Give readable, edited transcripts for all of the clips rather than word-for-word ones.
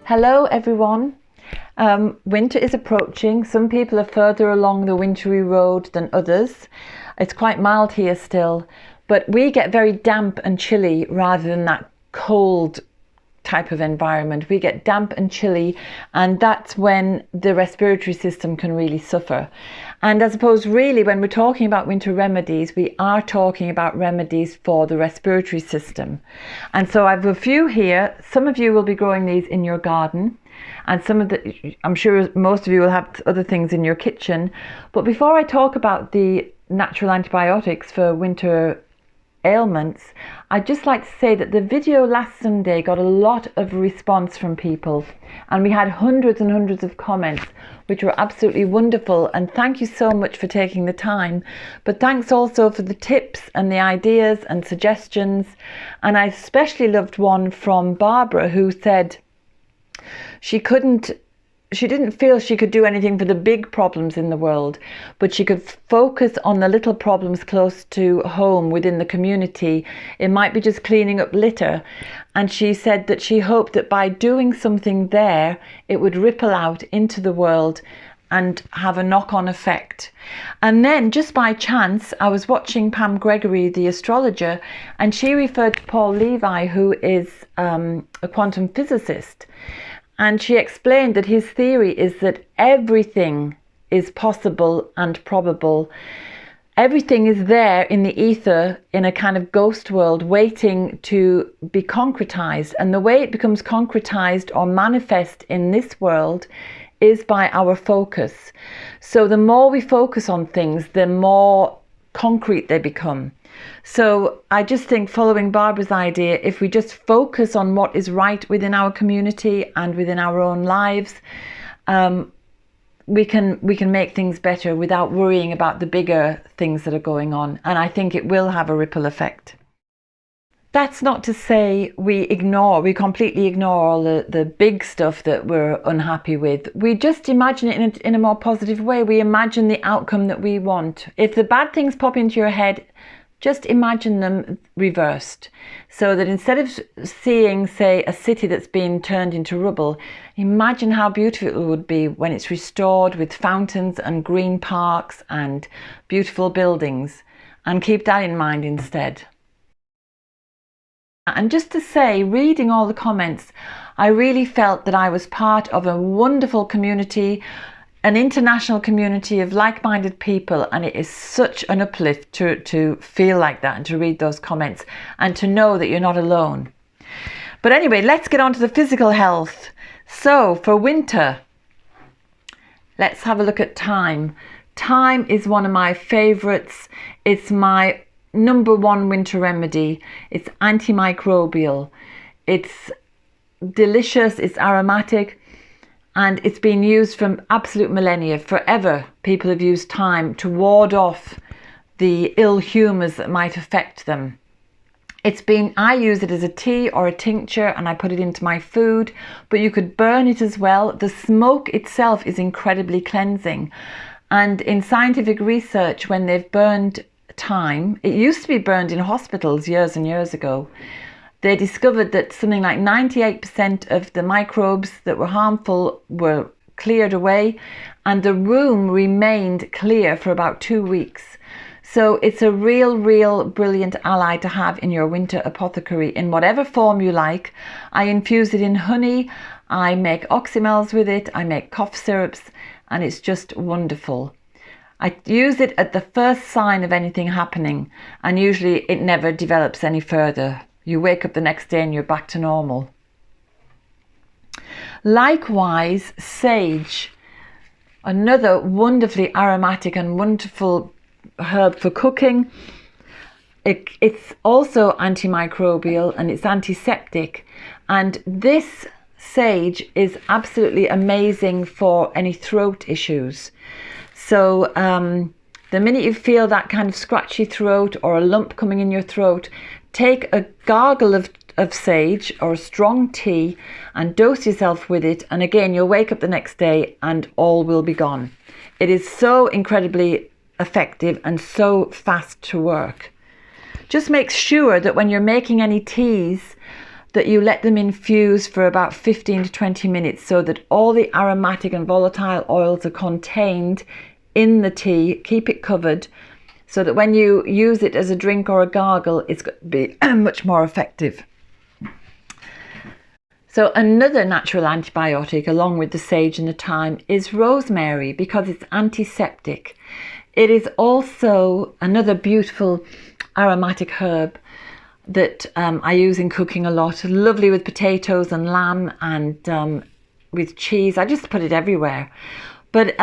Hello everyone. Winter is approaching. Some people are further along the wintry road than others. It's quite mild here still, but we get very damp and chilly rather than that cold type of environment. We get damp and chilly, and that's when the respiratory system can really suffer. And I suppose really when we're talking about winter remedies, we are talking about remedies for the respiratory system. And so I have a few here. Some of you will be growing these in your garden, and I'm sure most of you will have other things in your kitchen. But before I talk about the natural antibiotics for winter ailments, I'd just like to say that the video last Sunday got a lot of response from people, and we had hundreds and hundreds of comments, which were absolutely wonderful. And thank you so much for taking the time, but thanks also for the tips and the ideas and suggestions. And I especially loved one from Barbara, who said she didn't feel she could do anything for the big problems in the world, but she could focus on the little problems close to home within the community. It might be just cleaning up litter. And she said that she hoped that by doing something there, it would ripple out into the world and have a knock-on effect. And then just by chance, I was watching Pam Gregory, the astrologer, and she referred to Paul Levi, who is a quantum physicist. And she explained that his theory is that everything is possible and probable. Everything is there in the ether, in a kind of ghost world, waiting to be concretized. And the way it becomes concretized or manifest in this world is by our focus. So the more we focus on things, the more concrete they become. So I just think, following Barbara's idea, if we just focus on what is right within our community and within our own lives, we can make things better without worrying about the bigger things that are going on. And I think it will have a ripple effect. That's not to say we completely ignore all the big stuff that we're unhappy with. We just imagine it in a more positive way. We imagine the outcome that we want. If the bad things pop into your head, just imagine them reversed, so that instead of seeing, say, a city that's been turned into rubble, imagine how beautiful it would be when it's restored with fountains and green parks and beautiful buildings, and keep that in mind instead. And just to say, reading all the comments, I really felt that I was part of a wonderful community, an international community of like-minded people, and it is such an uplift to feel like that and to read those comments and to know that you're not alone. But anyway, let's get on to the physical health. So for winter, let's have a look at thyme. Thyme is one of my favorites. It's my number one winter remedy. It's antimicrobial. It's delicious, it's aromatic, and it's been used from absolute millennia. Forever, people have used thyme to ward off the ill humours that might affect them. I use it as a tea or a tincture, and I put it into my food, but you could burn it as well. The smoke itself is incredibly cleansing. And in scientific research, when they've burned thyme, it used to be burned in hospitals years and years ago, they discovered that something like 98% of the microbes that were harmful were cleared away, and the room remained clear for about 2 weeks. So it's a real brilliant ally to have in your winter apothecary in whatever form you like. I infuse it in honey, I make oxymels with it, I make cough syrups, and it's just wonderful. I use it at the first sign of anything happening, and usually it never develops any further. You wake up the next day and you're back to normal. Likewise, sage, another wonderfully aromatic and wonderful herb for cooking. It's also antimicrobial and it's antiseptic. And this sage is absolutely amazing for any throat issues. So the minute you feel that kind of scratchy throat or a lump coming in your throat, take a gargle of sage or a strong tea and dose yourself with it, and again you'll wake up the next day and all will be gone. It is so incredibly effective and so fast to work. Just make sure that when you're making any teas that you let them infuse for about 15 to 20 minutes so that all the aromatic and volatile oils are contained in the tea. Keep it covered so that when you use it as a drink or a gargle, it's going to be much more effective. So another natural antibiotic, along with the sage and the thyme, is rosemary, because it's antiseptic. It is also another beautiful aromatic herb that I use in cooking a lot. Lovely with potatoes and lamb and with cheese. I just put it everywhere. But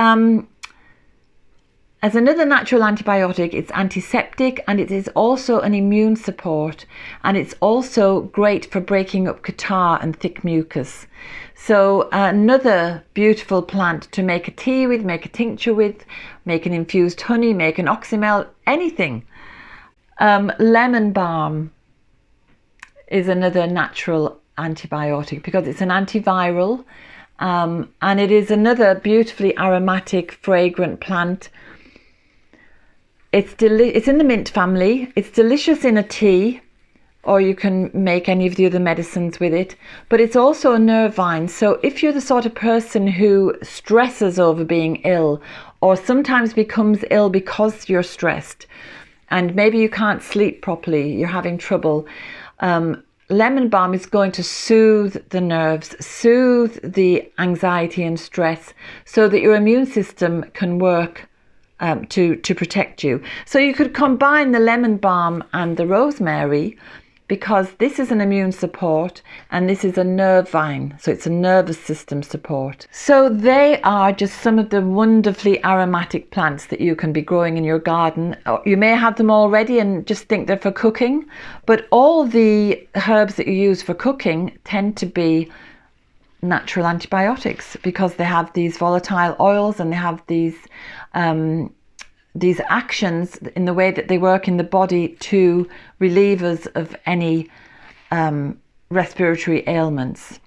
as another natural antibiotic, it's antiseptic, and it is also an immune support, and it's also great for breaking up catarrh and thick mucus. So another beautiful plant to make a tea with, make a tincture with, make an infused honey, make an oxymel, anything. Lemon balm is another natural antibiotic because it's an antiviral, and it is another beautifully aromatic, fragrant plant. It's in the mint family. It's delicious in a tea, or you can make any of the other medicines with it. But it's also a nervine. So if you're the sort of person who stresses over being ill, or sometimes becomes ill because you're stressed, and maybe you can't sleep properly, you're having trouble, lemon balm is going to soothe the nerves, soothe the anxiety and stress, so that your immune system can work to protect you. So you could combine the lemon balm and the rosemary, because this is an immune support and this is a nervine, so it's a nervous system support. So they are just some of the wonderfully aromatic plants that you can be growing in your garden. You may have them already and just think they're for cooking, but all the herbs that you use for cooking tend to be natural antibiotics, because they have these volatile oils and they have these actions in the way that they work in the body to relieve us of any respiratory ailments.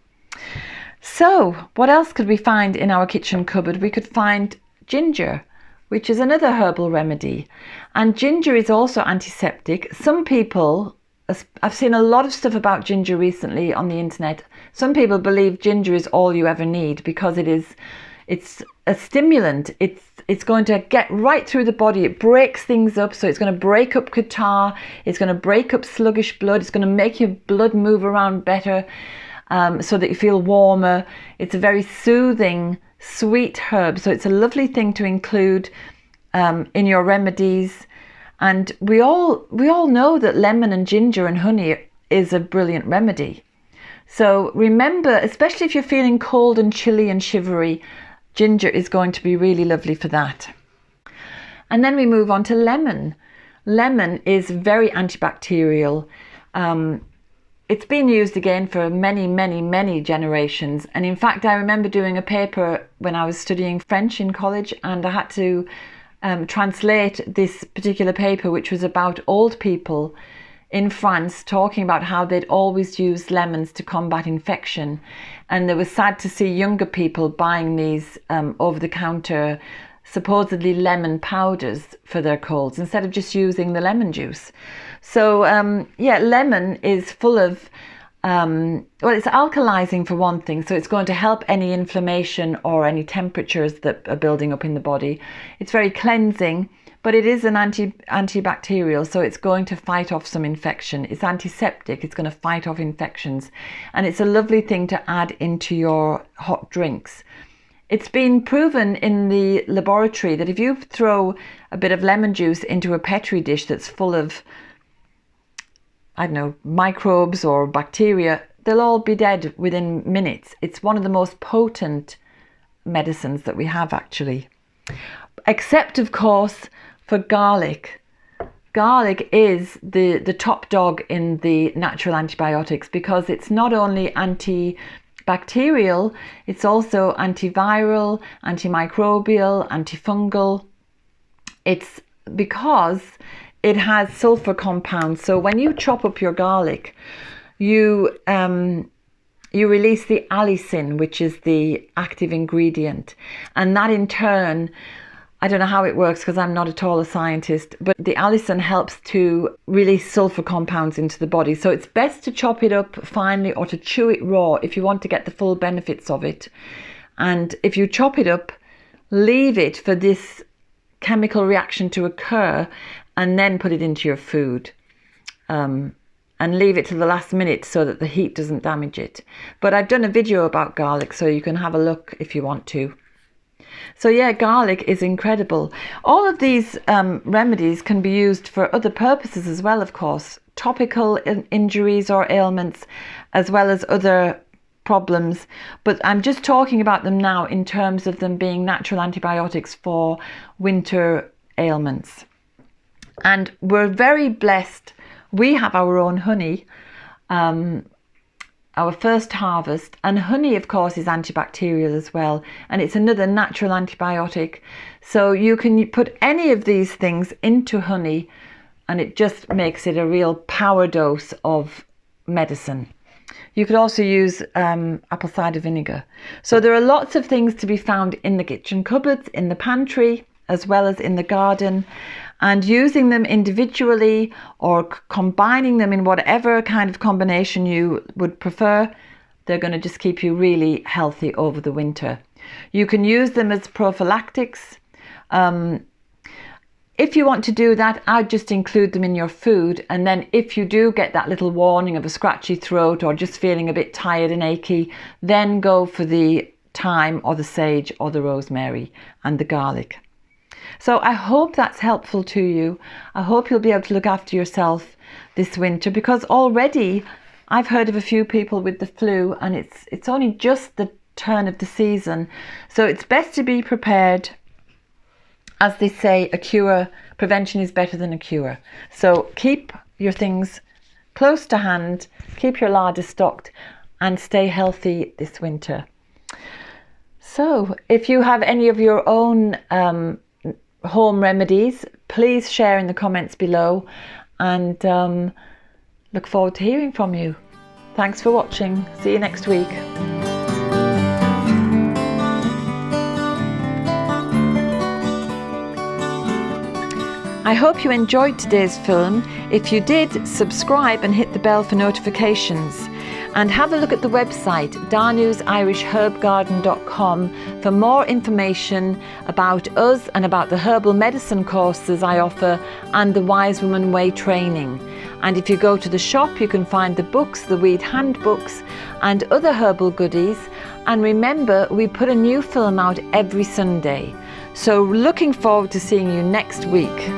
So what else could we find in our kitchen cupboard? We could find ginger, which is another herbal remedy, and ginger is also antiseptic. Some people, I've seen a lot of stuff about ginger recently on the internet. Some people believe ginger is all you ever need because it's a stimulant. It's going to get right through the body. It breaks things up. So it's going to break up catarrh. It's going to break up sluggish blood. It's going to make your blood move around better, so that you feel warmer. It's a very soothing, sweet herb. So it's a lovely thing to include in your remedies. And we all know that lemon and ginger and honey is a brilliant remedy. So remember, especially if you're feeling cold and chilly and shivery, ginger is going to be really lovely for that. And then we move on to lemon. Lemon is very antibacterial. It's been used again for many, many, many generations. And in fact, I remember doing a paper when I was studying French in college, and I had to translate this particular paper, which was about old people in France talking about how they'd always used lemons to combat infection. And they were sad to see younger people buying these over-the-counter supposedly lemon powders for their colds instead of just using the lemon juice. So yeah, lemon is full of well, it's alkalizing for one thing, so it's going to help any inflammation or any temperatures that are building up in the body. It's very cleansing, but it is an antibacterial, so it's going to fight off some infection. It's antiseptic, it's going to fight off infections, and it's a lovely thing to add into your hot drinks. It's been proven in the laboratory that if you throw a bit of lemon juice into a Petri dish that's full of, I don't know, microbes or bacteria, they'll all be dead within minutes. It's one of the most potent medicines that we have, actually. Except, of course, for garlic. Garlic is the top dog in the natural antibiotics, because it's not only antibacterial, it's also antiviral, antimicrobial, antifungal. It's because it has sulfur compounds. So when you chop up your garlic, you release the allicin, which is the active ingredient, and that in turn, I don't know how it works because I'm not at all a scientist, but the allicin helps to release sulfur compounds into the body. So it's best to chop it up finely or to chew it raw if you want to get the full benefits of it. And if you chop it up, leave it for this chemical reaction to occur and then put it into your food. And leave it to the last minute so that the heat doesn't damage it. But I've done a video about garlic, so you can have a look if you want to. So yeah, garlic is incredible. All of these remedies can be used for other purposes as well, of course. Topical injuries or ailments, as well as other problems. But I'm just talking about them now in terms of them being natural antibiotics for winter ailments. And we're very blessed. We have our own honey, our first harvest, and honey of course is antibacterial as well, and it's another natural antibiotic. So you can put any of these things into honey and it just makes it a real power dose of medicine. You could also use apple cider vinegar. So there are lots of things to be found in the kitchen cupboards, in the pantry, as well as in the garden. And using them individually or combining them in whatever kind of combination you would prefer, they're going to just keep you really healthy over the winter. You can use them as prophylactics. If you want to do that, I'd just include them in your food. And then if you do get that little warning of a scratchy throat or just feeling a bit tired and achy, then go for the thyme or the sage or the rosemary and the garlic. So I hope that's helpful to you. I hope you'll be able to look after yourself this winter, because already I've heard of a few people with the flu and it's only just the turn of the season. So it's best to be prepared. As they say, prevention is better than a cure. So keep your things close to hand, keep your larder stocked and stay healthy this winter. So if you have any of your own home remedies, please share in the comments below, and look forward to hearing from you. Thanks for watching. See you next week. I hope you enjoyed today's film. If you did, subscribe and hit the bell for notifications. And have a look at the website danusirishherbgarden.com for more information about us and about the herbal medicine courses I offer and the Wise Woman Way training. And if you go to the shop, you can find the books, the weed handbooks and other herbal goodies. And remember, we put a new film out every Sunday. So looking forward to seeing you next week.